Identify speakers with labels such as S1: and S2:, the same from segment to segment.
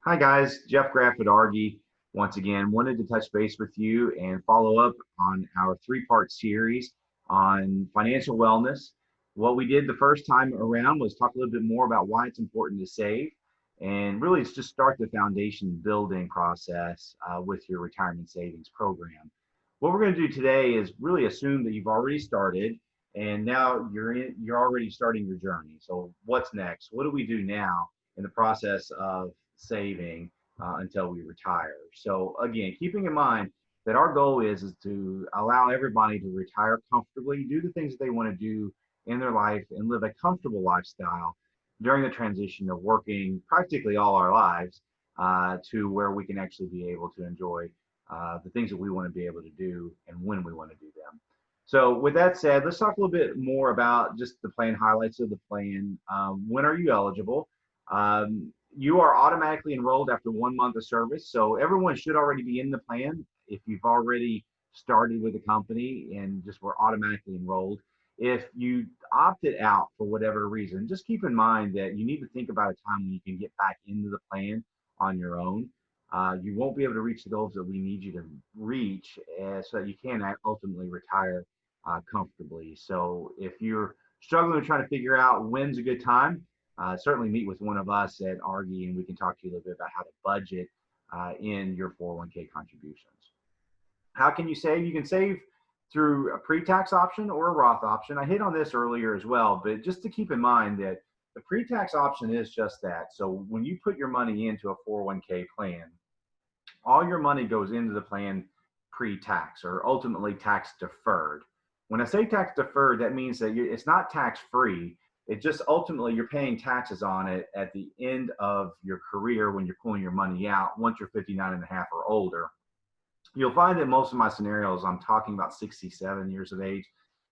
S1: Hi guys, Jeff Graff at Argy. Once again, wanted to touch base with you and follow up on our three-part series on financial wellness. What we did the first time around was talk a little bit more about why it's important to save, and really it's just start the foundation building process with your retirement savings program. What we're going to do today is really assume that you've already started and now you're already starting your journey. So what's next? What do we do now in the process of saving until we retire? So again, keeping in mind that our goal is to allow everybody to retire comfortably, do the things that they want to do in their life, and live a comfortable lifestyle during the transition of working practically all our lives to where we can actually be able to enjoy the things that we want to be able to do and when we want to do them. So with that said, let's talk a little bit more about just the plan highlights of the plan. When are you eligible? You are automatically enrolled after 1 month of service. So everyone should already be in the plan if you've already started with the company and just were automatically enrolled. If you opted out for whatever reason, just keep in mind that you need to think about a time when you can get back into the plan on your own. You won't be able to reach the goals that we need you to reach so that you can ultimately retire comfortably. So if you're struggling to try to figure out when's a good time, certainly meet with one of us at Argy and we can talk to you a little bit about how to budget in your 401k contributions. How can you save? You can save through a pre-tax option or a Roth option. I hit on this earlier as well, but just to keep in mind that the pre-tax option is just that. So when you put your money into a 401k plan, all your money goes into the plan pre-tax or ultimately tax deferred. When I say tax deferred, that means that it's not tax free. It just ultimately you're paying taxes on it at the end of your career when you're pulling your money out once you're 59 and a half or older. You'll find that most of my scenarios, I'm talking about 67 years of age,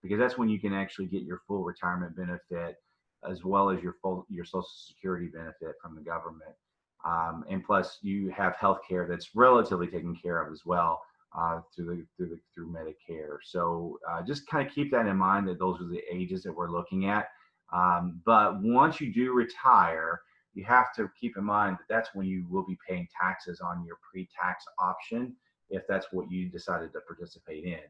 S1: because that's when you can actually get your full retirement benefit as well as your Social Security benefit from the government. And plus, you have health care that's relatively taken care of as well through Medicare. So just kind of keep that in mind that those are the ages that we're looking at. But once you do retire, you have to keep in mind that that's when you will be paying taxes on your pre-tax option if that's what you decided to participate in.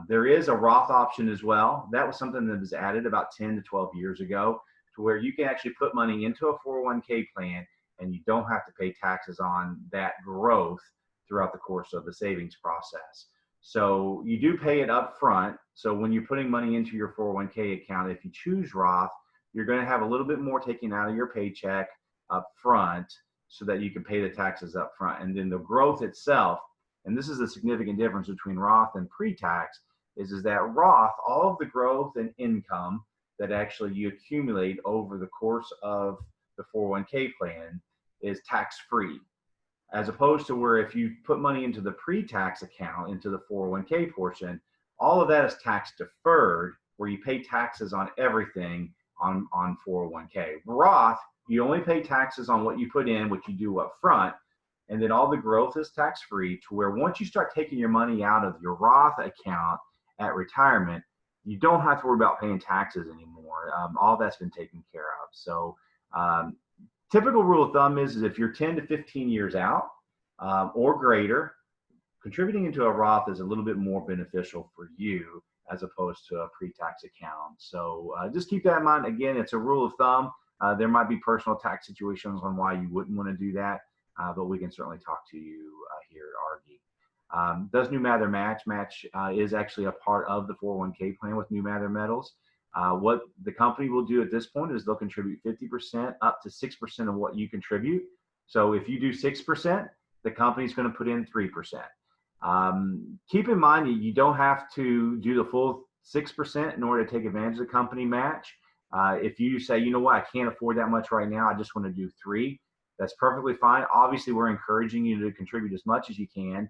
S1: There is a Roth option as well. That was something that was added about 10 to 12 years ago to where you can actually put money into a 401k plan and you don't have to pay taxes on that growth throughout the course of the savings process. So you do pay it up front. So when you're putting money into your 401k account, if you choose Roth, you're going to have a little bit more taken out of your paycheck up front so that you can pay the taxes up front. And then the growth itself, and this is a significant difference between Roth and pre-tax, is that Roth, all of the growth and income that actually you accumulate over the course of the 401k plan is tax-free, as opposed to where if you put money into the pre-tax account, into the 401k portion, all of that is tax deferred, where you pay taxes on everything on 401k. Roth, you only pay taxes on what you put in, what you do up front, and then all the growth is tax-free, to where once you start taking your money out of your Roth account at retirement, you don't have to worry about paying taxes anymore. All that's been taken care of. So typical rule of thumb is if you're 10 to 15 years out or greater, contributing into a Roth is a little bit more beneficial for you as opposed to a pre-tax account. So just keep that in mind. Again, it's a rule of thumb. There might be personal tax situations on why you wouldn't want to do that, but we can certainly talk to you here at Argy. Does New Mather match? Match is actually a part of the 401k plan with New Mather Metals. What the company will do at this point is they'll contribute 50% up to 6% of what you contribute. So if you do 6%, the company's going to put in 3%. Keep in mind you don't have to do the full 6% in order to take advantage of the company match. If you say, you know what, I can't afford that much right now, I just want to do 3%, that's perfectly fine. Obviously, we're encouraging you to contribute as much as you can,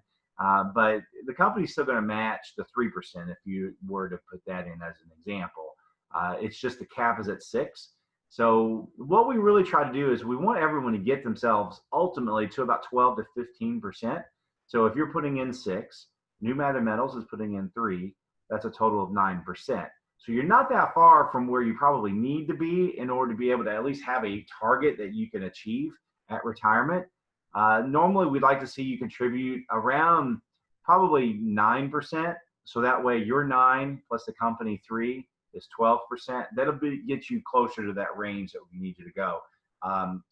S1: but the company's still going to match the 3% if you were to put that in as an example. It's just the cap is at 6%. So what we really try to do is we want everyone to get themselves ultimately to about 12 to 15%. So if you're putting in 6%, New Mather Metals is putting in 3%, that's a total of 9%. So you're not that far from where you probably need to be in order to be able to at least have a target that you can achieve at retirement. Normally, we'd like to see you contribute around probably 9%. So that way, your 9 plus the company 3 is 12%. That'll get you closer to that range that we need you to go.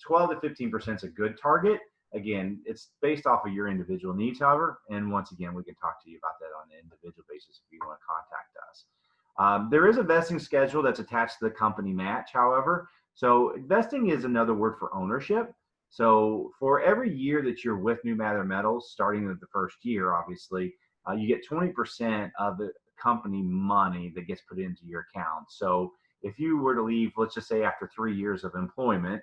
S1: 12 to 15% is a good target. Again, it's based off of your individual needs, however. And once again, we can talk to you about that on an individual basis if you want to contact us. There is a vesting schedule that's attached to the company match, however. So vesting is another word for ownership. So for every year that you're with New Mather Metals, starting with the first year, obviously, you get 20% of the company money that gets put into your account. So if you were to leave, let's just say after 3 years of employment,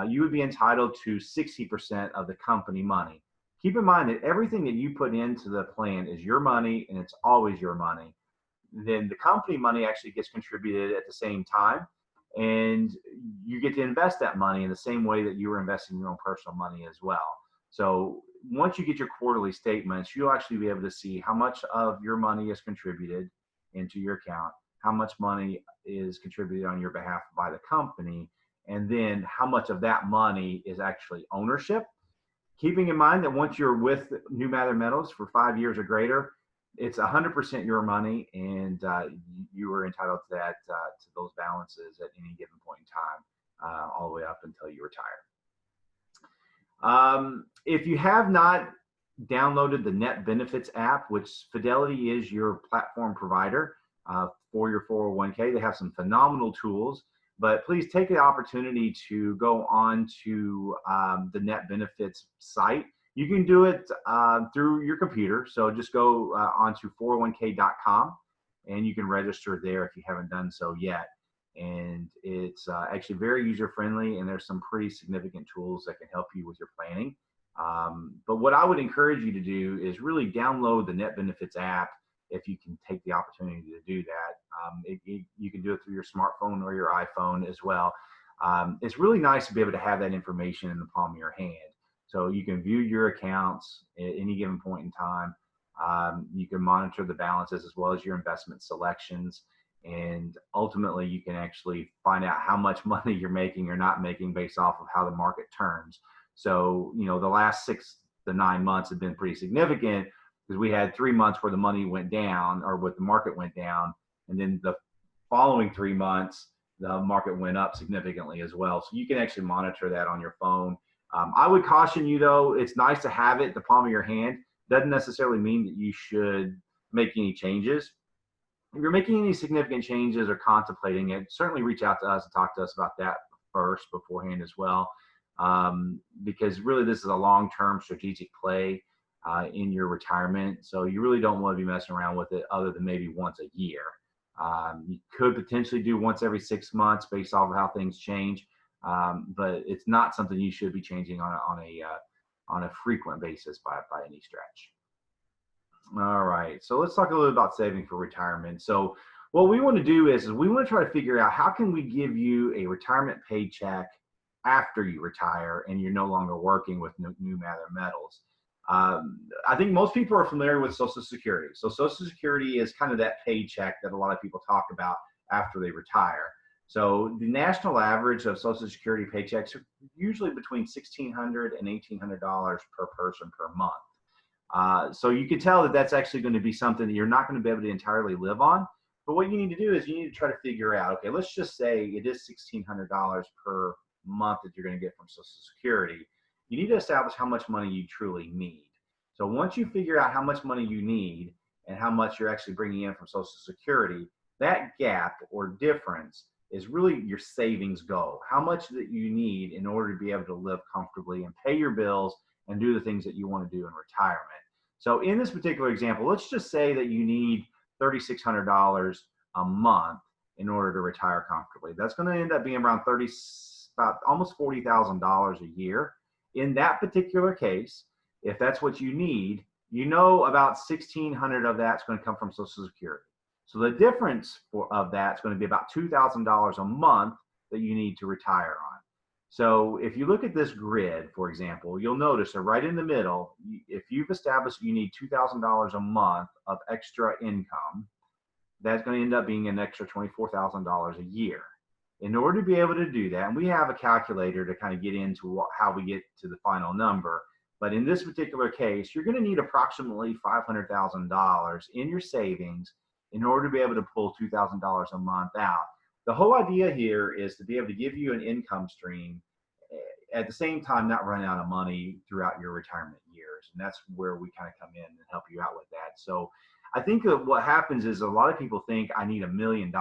S1: you would be entitled to 60% of the company money. Keep in mind that everything that you put into the plan is your money, and it's always your money. Then the company money actually gets contributed at the same time, and you get to invest that money in the same way that you were investing your own personal money as well. So once you get your quarterly statements, you'll actually be able to see how much of your money is contributed into your account, how much money is contributed on your behalf by the company, and then how much of that money is actually ownership. Keeping in mind that once you're with New Mather Metals for 5 years or greater, it's 100% your money, and you are entitled to that, to those balances at any given point in time, all the way up until you retire. If you have not downloaded the Net Benefits app, which Fidelity is your platform provider for your 401k, they have some phenomenal tools. But please take the opportunity to go on to the Net Benefits site. You can do it through your computer. So just go onto 401k.com and you can register there if you haven't done so yet. And it's actually very user-friendly, and there's some pretty significant tools that can help you with your planning. But what I would encourage you to do is really download the Net Benefits app if you can take the opportunity to do that. You can do it through your smartphone or your iPhone as well. It's really nice to be able to have that information in the palm of your hand. So you can view your accounts at any given point in time. You can monitor the balances as well as your investment selections. And ultimately, you can actually find out how much money you're making or not making based off of how the market turns. So, the last 6 to 9 months have been pretty significant because we had 3 months where the money went down or where the market went down. And then the following 3 months, the market went up significantly as well. So you can actually monitor that on your phone. I would caution you, though, it's nice to have it at the palm of your hand. Doesn't necessarily mean that you should make any changes. If you're making any significant changes or contemplating it, certainly reach out to us and talk to us about that first beforehand as well. Because really this is a long-term strategic play in your retirement. So you really don't want to be messing around with it other than maybe once a year. You could potentially do once every 6 months based off of how things change. But it's not something you should be changing on a frequent basis by any stretch. All right, so let's talk a little about saving for retirement. So what we want to do is we want to try to figure out how can we give you a retirement paycheck after you retire and you're no longer working with New Mather Metals. I think most people are familiar with Social Security. So Social Security is kind of that paycheck that a lot of people talk about after they retire. So the national average of Social Security paychecks are usually between $1,600 and $1,800 per person per month. So you can tell that that's actually going to be something that you're not going to be able to entirely live on. But what you need to do is you need to try to figure out, okay, let's just say it is $1,600 per month that you're going to get from Social Security. You need to establish how much money you truly need. So once you figure out how much money you need and how much you're actually bringing in from Social Security, that gap or difference is really your savings goal. How much that you need in order to be able to live comfortably and pay your bills and do the things that you want to do in retirement. So in this particular example, let's just say that you need $3,600 a month in order to retire comfortably. That's going to end up being around about almost $40,000 a year. In that particular case, if that's what you need, about $1,600 of that's going to come from Social Security. So the difference of that is going to be about $2,000 a month that you need to retire on. So if you look at this grid, for example, you'll notice that right in the middle, if you've established you need $2,000 a month of extra income, that's going to end up being an extra $24,000 a year. In order to be able to do that, and we have a calculator to kind of get into how we get to the final number, but in this particular case, you're going to need approximately $500,000 in your savings in order to be able to pull $2,000 a month out. The whole idea here is to be able to give you an income stream, at the same time not run out of money throughout your retirement years. And that's where we kind of come in and help you out with that. So I think that what happens is a lot of people think I need $1 million in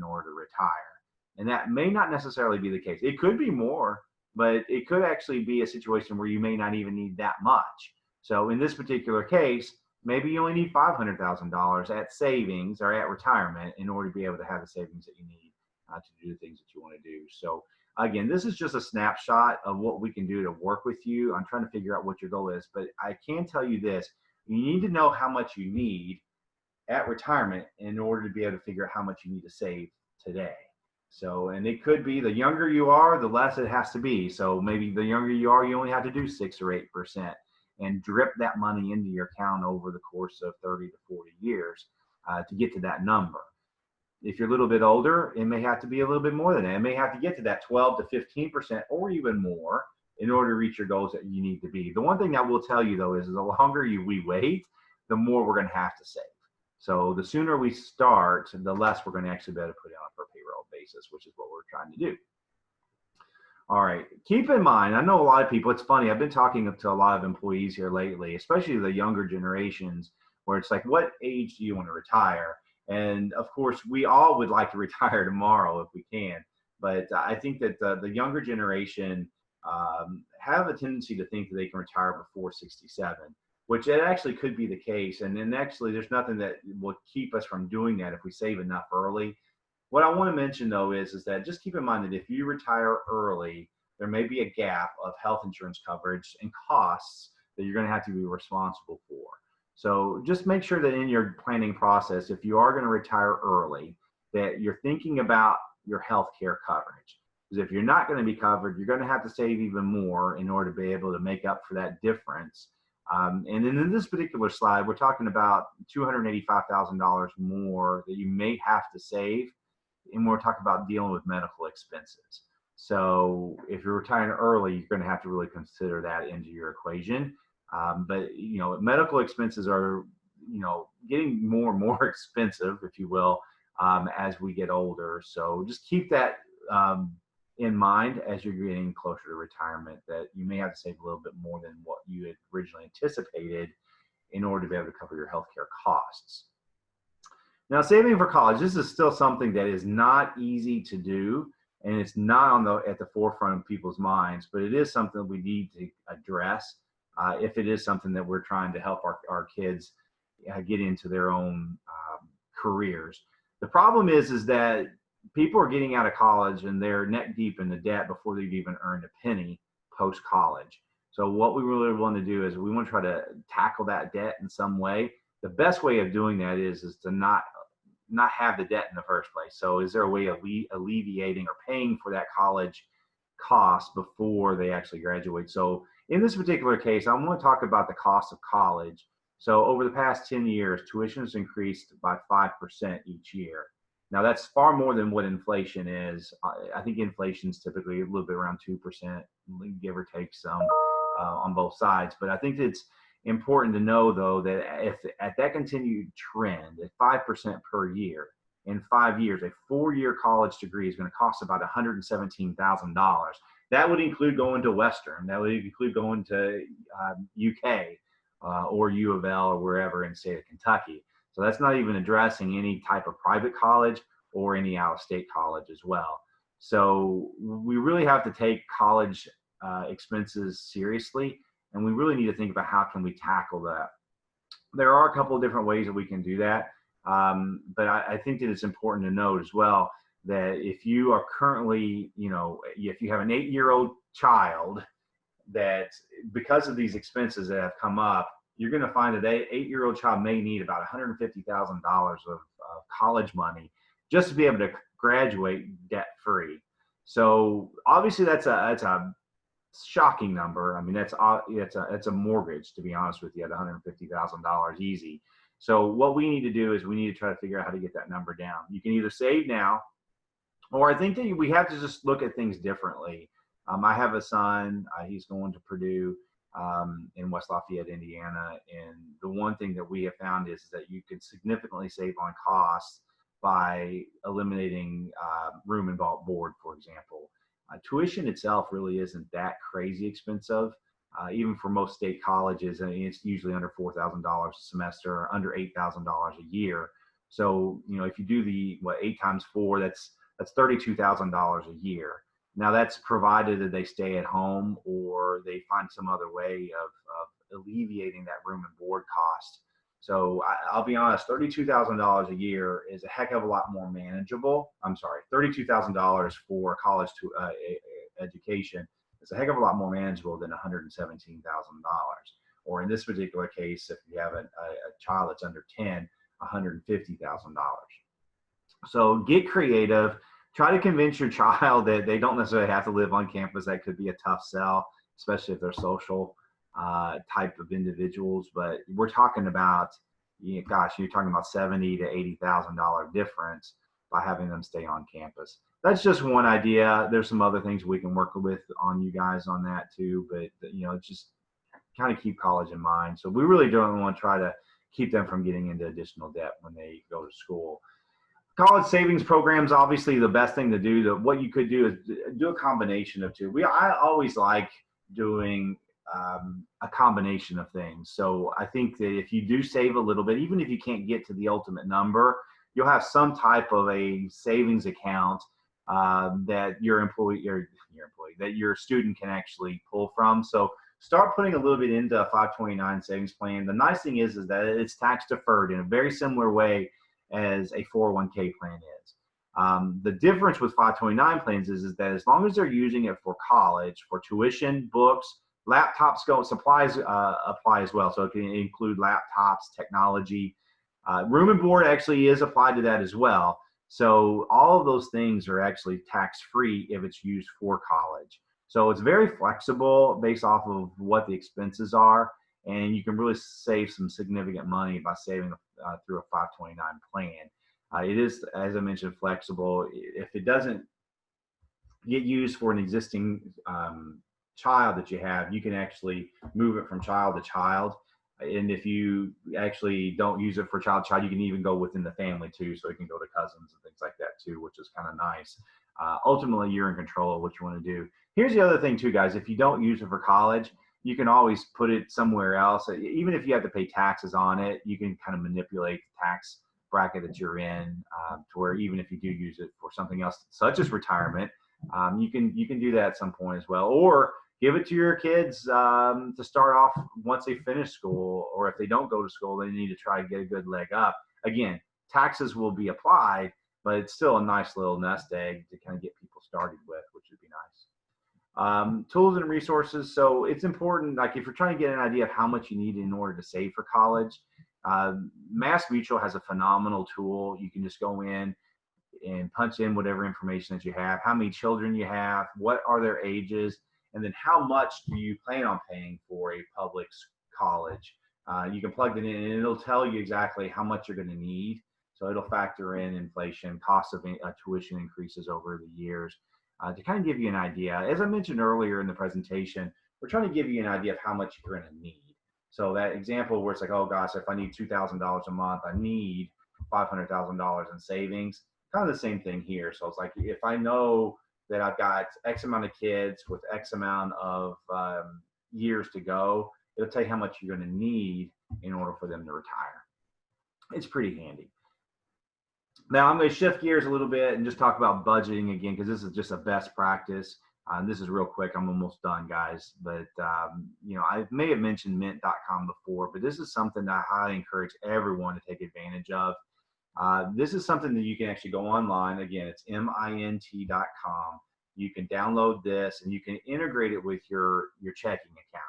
S1: order to retire. And that may not necessarily be the case. It could be more, but it could actually be a situation where you may not even need that much. So in this particular case, maybe you only need $500,000 at savings or at retirement in order to be able to have the savings that you need to do the things that you want to do. So again, this is just a snapshot of what we can do to work with you. I'm trying to figure out what your goal is, but I can tell you this: you need to know how much you need at retirement in order to be able to figure out how much you need to save today. So, and it could be the younger you are, the less it has to be. So maybe the younger you are, you only have to do 6 or 8% and drip that money into your account over the course of 30 to 40 years to get to that number. If you're a little bit older, it may have to be a little bit more than that. It may have to get to that 12 to 15% or even more in order to reach your goals that you need to be. The one thing I will tell you though is the longer we wait, the more we're going to have to save. So the sooner we start, the less we're going to actually be able to put on a per payroll basis, which is what we're trying to do. All right, keep in mind, I know a lot of people, it's funny, I've been talking to a lot of employees here lately, especially the younger generations, where it's like, what age do you want to retire? And of course, we all would like to retire tomorrow if we can. But I think that the younger generation have a tendency to think that they can retire before 67, which it actually could be the case. And then actually, there's nothing that will keep us from doing that if we save enough early. What I want to mention though is that just keep in mind that if you retire early, there may be a gap of health insurance coverage and costs that you're going to have to be responsible for. So just make sure that in your planning process, if you are going to retire early, that you're thinking about your health care coverage. Because if you're not going to be covered, you're going to have to save even more in order to be able to make up for that difference. And then in this particular slide, we're talking about $285,000 more that you may have to save. And we're talking about dealing with medical expenses. So if you're retiring early, you're going to have to really consider that into your equation. But, you know, medical expenses are, you know, getting more and more expensive, if you will, as we get older. So just keep that in mind as you're getting closer to retirement, that you may have to save a little bit more than what you had originally anticipated in order to be able to cover your healthcare costs. Now, saving for college, this is still something that is not easy to do, and it's not at the forefront of people's minds, but it is something that we need to address if it is something that we're trying to help our kids get into their own careers. The problem is that people are getting out of college and they're neck deep in the debt before they've even earned a penny post-college. So what we really want to do is we want to try to tackle that debt in some way. The best way of doing that is to not have the debt in the first place. So is there a way of alleviating or paying for that college cost before they actually graduate? So in this particular case, I want to talk about the cost of college. So over the past 10 years, tuition has increased by 5% each year. Now that's far more than what inflation is. I think inflation is typically a little bit around 2%, give or take some on both sides. But I think it's important to know, though, that if at that continued trend at 5% per year, in 5 years, a 4-year college degree is going to cost about $117,000. That would include going to Western. That would include going to UK or U of L or wherever in the state of Kentucky. So that's not even addressing any type of private college or any out-of-state college as well. So we really have to take college expenses seriously, and we really need to think about how can we tackle that. There are a couple of different ways that we can do that, but I think that it's important to note as well that if you are currently, you know, if you have an 8-year-old child, that because of these expenses that have come up, you're going to find that that 8-year-old child may need about $150,000 of college money just to be able to graduate debt-free. So obviously that's a shocking number. I mean, it's a mortgage, to be honest with you, at $150,000 easy. So what we need to do is we need to try to figure out how to get that number down. You can either save now, Or I think that we have to just look at things differently. I have a son, he's going to Purdue in West Lafayette, Indiana. And the one thing that we have found is that you can significantly save on costs by eliminating room and board, for example. Tuition itself really isn't that crazy expensive. Even for most state colleges, I mean, it's usually under $4,000 a semester, or under $8,000 a year. So, if you do the 8 times 4, that's $32,000 a year. Now that's provided that they stay at home or they find some other way of alleviating that room and board cost. So I'll be honest, $32,000 a year is a heck of a lot more manageable. I'm sorry, $32,000 for college education is a heck of a lot more manageable than $117,000. Or in this particular case, if you have a child that's under 10, $150,000. So get creative. Try to convince your child that they don't necessarily have to live on campus. That could be a tough sell, especially if they're social type of individuals. But we're talking about, you're talking about $70,000 to $80,000 difference by having them stay on campus. That's just one idea. There's some other things we can work with on you guys on that too. But just kind of keep college in mind. So we really don't want to try to keep them from getting into additional debt when they go to school. College savings programs, obviously the best thing to do. What you could do is do a combination of two. I always like doing a combination of things. So I think that if you do save a little bit, even if you can't get to the ultimate number, you'll have some type of a savings account that your student can actually pull from. So start putting a little bit into a 529 savings plan. The nice thing is that it's tax deferred in a very similar way as a 401k plan is. The difference with 529 plans is that as long as they're using it for college, for tuition, books, laptops, supplies apply as well. So it can include laptops, technology. Room and board actually is applied to that as well. So all of those things are actually tax-free if it's used for college. So it's very flexible based off of what the expenses are. And you can really save some significant money by saving through a 529 plan. It is, as I mentioned, flexible. If it doesn't get used for an existing child that you have, you can actually move it from child to child. And if you actually don't use it for child, you can even go within the family too. So you can go to cousins and things like that too, which is kind of nice. Ultimately, you're in control of what you want to do. Here's the other thing too, guys. If you don't use it for college, you can always put it somewhere else. Even if you have to pay taxes on it, you can kind of manipulate the tax bracket that you're in to where even if you do use it for something else, such as retirement, you can do that at some point as well. Or give it to your kids to start off once they finish school, or if they don't go to school, they need to try to get a good leg up. Again, taxes will be applied, but it's still a nice little nest egg to kind of get people started with, which would be nice. Tools and resources. So it's important, like if you're trying to get an idea of how much you need in order to save for college, MassMutual has a phenomenal tool. You can just go in and punch in whatever information that you have, how many children you have, what are their ages, and then how much do you plan on paying for a public college. You can plug it in and it'll tell you exactly how much you're going to need. So it'll factor in inflation, cost of tuition increases over the years. To kind of give you an idea. As I mentioned earlier in the presentation, we're trying to give you an idea of how much you're going to need. So that example where it's like, oh gosh, if I need $2,000 a month, I need $500,000 in savings. Kind of the same thing here. So it's like, if I know that I've got X amount of kids with X amount of years to go, it'll tell you how much you're going to need in order for them to retire. It's pretty handy. Now I'm going to shift gears a little bit and just talk about budgeting again, because this is just a best practice. This is real quick. I'm almost done, guys. But, I may have mentioned mint.com before, but this is something that I highly encourage everyone to take advantage of. This is something that you can actually go online. Again, it's mint.com. You can download this and you can integrate it with your checking account.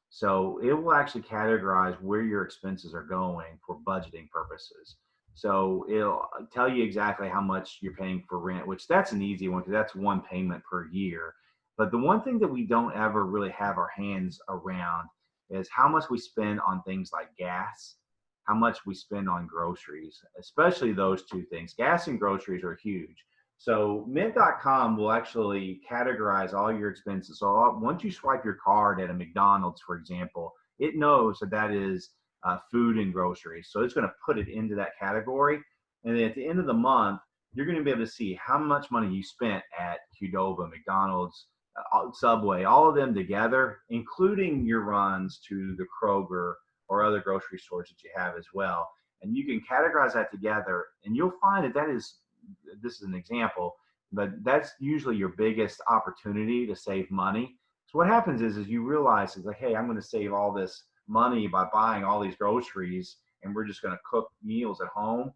S1: So it will actually categorize where your expenses are going for budgeting purposes. So it'll tell you exactly how much you're paying for rent, which that's an easy one because that's one payment per year. But the one thing that we don't ever really have our hands around is how much we spend on things like gas, how much we spend on groceries, especially those two things. Gas and groceries are huge. So Mint.com will actually categorize all your expenses. So once you swipe your card at a McDonald's, for example, it knows that that is food and groceries. So it's going to put it into that category. And then at the end of the month, you're going to be able to see how much money you spent at Qdoba, McDonald's, Subway, all of them together, including your runs to the Kroger or other grocery stores that you have as well. And you can categorize that together, and you'll find that this is an example, but that's usually your biggest opportunity to save money. So what happens is you realize is like, hey, I'm going to save all this money by buying all these groceries, and we're just going to cook meals at home.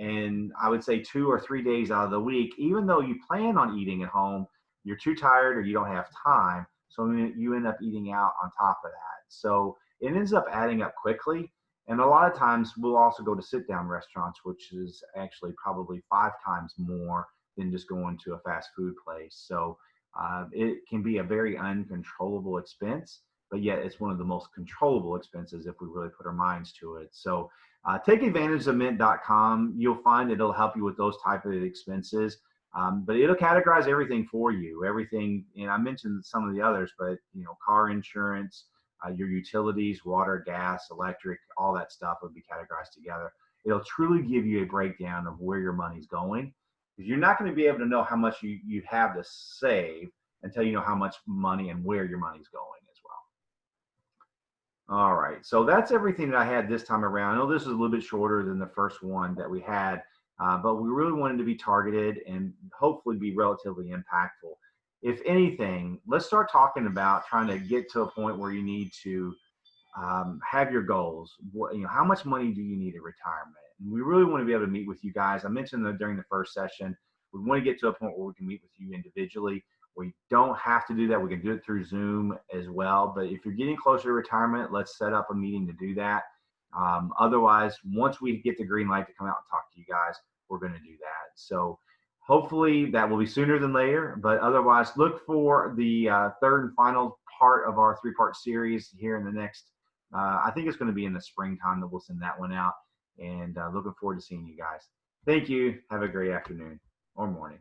S1: And I would say 2 or 3 days out of the week, even though you plan on eating at home, you're too tired or you don't have time. So you end up eating out on top of that. So it ends up adding up quickly. And a lot of times we'll also go to sit down restaurants, which is actually probably 5 times more than just going to a fast food place. So it can be a very uncontrollable expense, but yet it's one of the most controllable expenses if we really put our minds to it. So take advantage of Mint.com. You'll find it'll help you with those type of expenses. But it'll categorize everything for you. Everything, and I mentioned some of the others, but car insurance, your utilities, water, gas, electric, all that stuff will be categorized together. It'll truly give you a breakdown of where your money's going, because you're not going to be able to know how much you have to save until you know how much money and where your money's going as well. All right, so that's everything that I had this time around. I know this is a little bit shorter than the first one that we had, but we really wanted to be targeted and hopefully be relatively impactful. If anything, let's start talking about trying to get to a point where you need to have your goals. How much money do you need in retirement? And we really want to be able to meet with you guys. I mentioned that during the first session, we want to get to a point where we can meet with you individually. We don't have to do that. We can do it through Zoom as well. But if you're getting closer to retirement, let's set up a meeting to do that. Otherwise, once we get the green light to come out and talk to you guys, we're going to do that. So hopefully that will be sooner than later, but otherwise look for the third and final part of our 3-part series here in the next, I think it's going to be in the springtime that we'll send that one out, and looking forward to seeing you guys. Thank you. Have a great afternoon or morning.